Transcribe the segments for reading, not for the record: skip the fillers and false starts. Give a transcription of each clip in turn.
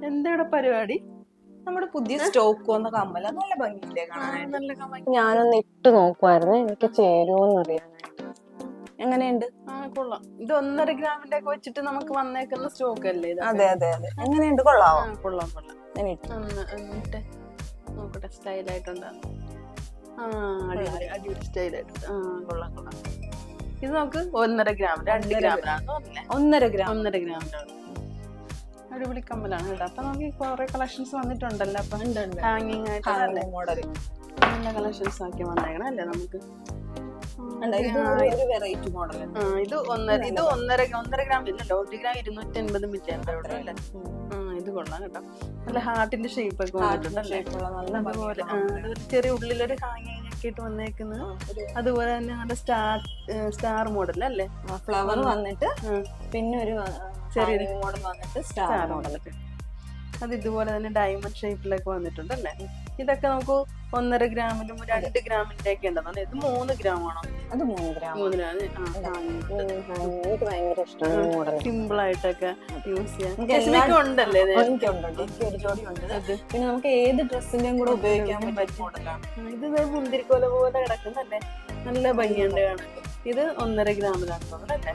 എന്താണ് പരിപാടി? നമ്മുടെ പുതിയ സ്റ്റോക്ക് വന്ന കമ്മല നല്ല ഭംഗിയില്ലേ കാണാനായിട്ട്. നല്ല കമ്മൽ. ഞാനൊന്ന് ഇട്ട് നോക്കുവായിരുന്നു, എനിക്ക് ചേരുവോന്ന് അറിയാനായിട്ട്. എങ്ങനെയുണ്ട്? കൊള്ളാം. ഇത് 1.5 ഗ്രാമിന്റെ ഒക്കെ വെച്ചിട്ട് നമുക്ക് വന്നേക്കുന്ന സ്റ്റോക്ക് അല്ലേ ഇത്? അതെ അതെ അതെ. എങ്ങനെയുണ്ട്? കൊള്ളാവോ? കൊള്ളാം കൊള്ളാം. എന്നിട്ട് എന്നിട്ട് നോക്കട്ടെ, സ്റ്റൈലായിട്ടുണ്ടോ? അടിപൊളി സ്റ്റൈലായിട്ടുണ്ട്. കൊള്ളാം കൊള്ളാം. ഇത് നമുക്ക് 1.5 ഗ്രാം, 2 ഗ്രാമിലാണ് തോന്നില്ലേ? 1.5 ഗ്രാം. 1.5 ഗ്രാമിലാണ്. അടിപൊളി കമ്മലാണ് കേട്ടോ. അപ്പൊ നമുക്ക് കുറെ കളക്ഷൻസ് വന്നിട്ടുണ്ടല്ലോ. അപ്പൊ ഹാങ്ങിങ് ആയിട്ട് മോഡൽ നല്ല കളക്ഷൻസ് ആക്കി വന്നേക്കണം അല്ലേ നമുക്ക്. Variety model. ഇത് 1.5 ഗ്രാം ഇല്ലല്ലോ, 1 ഗ്രാം 250 മില്ലി അല്ലേ? ഇത് കൊള്ളാം കേട്ടോ. നല്ല ഹാർട്ടിന്റെ ഷേപ്പ് ഒക്കെ വന്നിട്ടുണ്ടല്ലേ? അതുപോലെ ചെറിയ ഉള്ളിലൊരു ഹാങ്ങിങ് ഒക്കെ ഇട്ട് വന്നേക്കുന്നത്. അതുപോലെ തന്നെ നല്ല സ്റ്റാർ മോഡൽ അല്ലേ? ഫ്ലവർ വന്നിട്ട് പിന്നെ ഒരു ചെറിയൊരു മോഡൽ വന്നിട്ട് സ്റ്റാർ മോഡൽ. അത് ഇതുപോലെ തന്നെ ഡയമണ്ട് ഷേപ്പിലൊക്കെ വന്നിട്ടുണ്ടല്ലേ? ഇതൊക്കെ നമുക്ക് 1.5 ഗ്രാമിലും 2 ഗ്രാമിന്റെ ഒക്കെ ഉണ്ടെന്നാണ്. ഇത് 3 ഗ്രാം ആണോ? അത് 3 ഗ്രാം. 3 ഗ്രാം. എനിക്ക് ഭയങ്കര ഇഷ്ടമാണ് മോഡൽ. സിമ്പിൾ ആയിട്ടൊക്കെ യൂസ് ചെയ്യാൻ ഉണ്ടല്ലേ? എനിക്ക് ഒരു ജോഡി ഉണ്ട്. പിന്നെ നമുക്ക് ഏത് ഡ്രസ്സിന്റെയും കൂടെ ഉപയോഗിക്കാൻ പറ്റിയ മോഡലാണ്. ഇത് മുന്തിരിക്കോല പോലെ കിടക്കുന്നല്ലേ? നല്ല ഭംഗിയുണ്ട് കാണാൻ. ഇത് 1.5 ഗ്രാമിലാണ് തോന്നുന്നല്ലേ?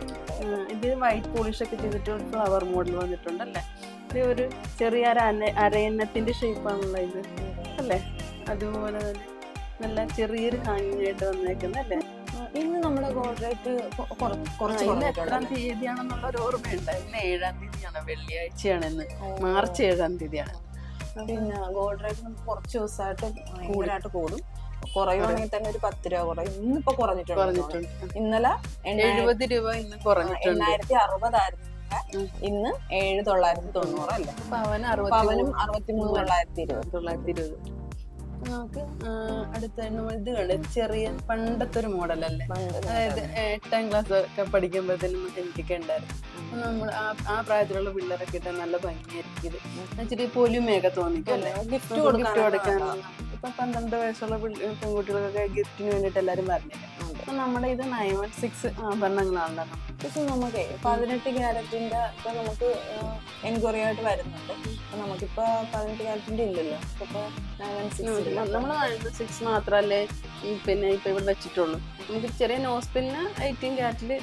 ഇത് വൈറ്റ് പോളിഷ് ഒക്കെ ചെയ്തിട്ട് ഒരു ഫ്ലവർ മോഡൽ വന്നിട്ടുണ്ടല്ലേ? ഇത് ഒരു ചെറിയ അരയന്നത്തിന്റെ ഷേപ്പാണുള്ള ഇത് അല്ലേ? അതുപോലെ തന്നെ നല്ല ചെറിയൊരു ഹാങ്ങിങ് ആയിട്ട് വന്നേക്കുന്നല്ലേ? ഇന്ന് നമ്മുടെ ഗോൾഡ് റേറ്റ് കുറച്ച് ഇന്ന് എത്രാം തീയതിയാണെന്നുള്ള ഒരു ഓർമ്മയുണ്ട്. ഇന്ന് 7-ാം തീയതിയാണ്, വെള്ളിയാഴ്ചയാണ്. ഇന്ന് മാർച്ച് 7-ാം തീയതിയാണ്. പിന്നെ ഗോൾഡ് റേറ്റ് നമുക്ക് കുറച്ച് ദിവസമായിട്ട് കൂടുതലായിട്ട് കൂടും. കുറയുവാണെങ്കിൽ തന്നെ ഒരു 10 രൂപ കുറയും. ഇന്നിപ്പോ കുറഞ്ഞിട്ടുണ്ട്. ഇന്നലെ 70 രൂപ ഇന്ന് കുറഞ്ഞിട്ടുണ്ട്. 860 ആയിരുന്നു. ഇന്ന് 7,990 അല്ലേ? പവനും 63,920. നമുക്ക് അടുത്ത ഇത് കണ്ട് ചെറിയ പണ്ടത്തെ ഒരു മോഡലല്ലേ? അതായത് 8ാം ക്ലാസ് ഒക്കെ പഠിക്കുമ്പോഴത്തേനും എനിക്കൊക്കെ ഉണ്ടായിരുന്നു. നമ്മൾ ആ പ്രായത്തിലുള്ള പിള്ളേരൊക്കെ ഇട്ടാൽ നല്ല ഭംഗിയായിരിക്കും. ഇത് ഇച്ചിരി പൊലിമയൊക്കെ തോന്നിക്കും അല്ലേ? ഗിഫ്റ്റ് കൊടുക്കാനുള്ള. ഇപ്പൊ 12 വയസ്സുള്ള പെൺകുട്ടികൾക്കൊക്കെ ഗിഫ്റ്റിന് വേണ്ടിട്ട് എല്ലാരും പറഞ്ഞില്ലേ? അപ്പൊ നമ്മുടെ ഇത് 916 ആഭരണങ്ങളാണല്ലോ. പക്ഷെ നമുക്ക് 18 ക്യാരറ്റിന്റെ ഇപ്പൊ നമുക്ക് എൻക്വയറി ആയിട്ട് വരുന്നുണ്ട്. അപ്പൊ നമുക്കിപ്പോ 18 ക്യാരറ്റിന്റെ ഇല്ലല്ലോ. ഇപ്പൊ 916 നമ്മൾ 916 മാത്രല്ലേ പിന്നെ ഇപ്പൊ ഇവിടെ വെച്ചിട്ടുള്ളൂ. നമുക്ക് ചെറിയ നോസ്പിന് 18 ക്യാരറ്റില്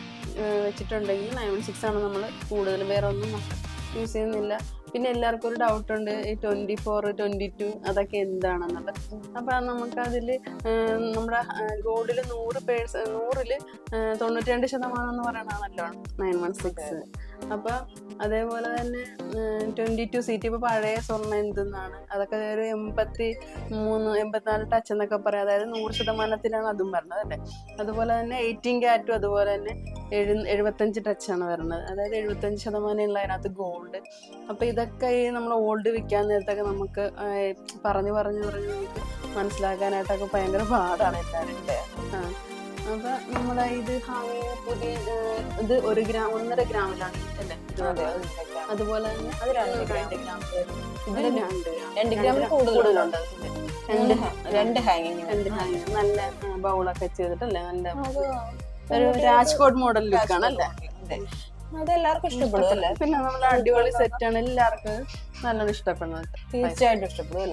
വെച്ചിട്ടുണ്ടെങ്കിൽ 916 ആണ് നമ്മൾ കൂടുതൽ. വേറെ ഒന്നും യൂസ് ചെയ്യുന്നില്ല. പിന്നെ എല്ലാവർക്കും ഒരു ഡൗട്ട് ഉണ്ട്, ഈ 24, 22 അതൊക്കെ എന്താണെന്നുള്ളത്. അപ്പൊ നമുക്കതിൽ നമ്മുടെ ഗോൾഡിൽ 100%, 92% എന്ന് പറയണതാണല്ലോ 916. അപ്പൊ അതേപോലെ തന്നെ 22 CT ഇപ്പൊ പഴയ സ്വർണ്ണം എന്തെന്നാണ്, അതൊക്കെ ഒരു 84 ടച്ച് എന്നൊക്കെ പറയാം. അതായത് 100%-ാണ് അതും പറഞ്ഞത് അല്ലേ? അതുപോലെ തന്നെ 18 ക്യാരറ്റും അതുപോലെ തന്നെ 75 ടച്ചാണ് വരുന്നത്. അതായത് 75% ഉള്ള അതിനകത്ത് ഗോൾഡ്. അപ്പൊ ഇതൊക്കെ ഈ നമ്മൾ ഓൾഡ് വിൽക്കാൻ നേരത്തൊക്കെ നമുക്ക് പറഞ്ഞു നമുക്ക് മനസ്സിലാക്കാനായിട്ടൊക്കെ ഭയങ്കര പാടാണ് എല്ലാവരും. അപ്പൊ നമ്മുടെ ഇത് പുതിയ ഇത് 1 ഗ്രാം 1.5 ഗ്രാമിലാണ് അല്ലേ? അതുപോലെ തന്നെ അത് 2 ഗ്രാം. ഇതിൽ 2 ഗ്രാമിൽ കൂടുതലുണ്ട്. 2 ഹാങ്ങിങ് നല്ല ബൗളൊക്കെ ചെയ്തിട്ടല്ലേ? നല്ല ഒരു രാജ്കോട്ട് മോഡൽ ലുക്കാണ് അല്ലേ? അതെല്ലാവർക്കും ഇഷ്ടപ്പെടും. പിന്നെ നമ്മുടെ അടിപൊളി സെറ്റാണ്, എല്ലാവർക്കും നല്ലോണം ഇഷ്ടപ്പെടുന്നത്. തീർച്ചയായിട്ടും ഇഷ്ടപ്പെടും.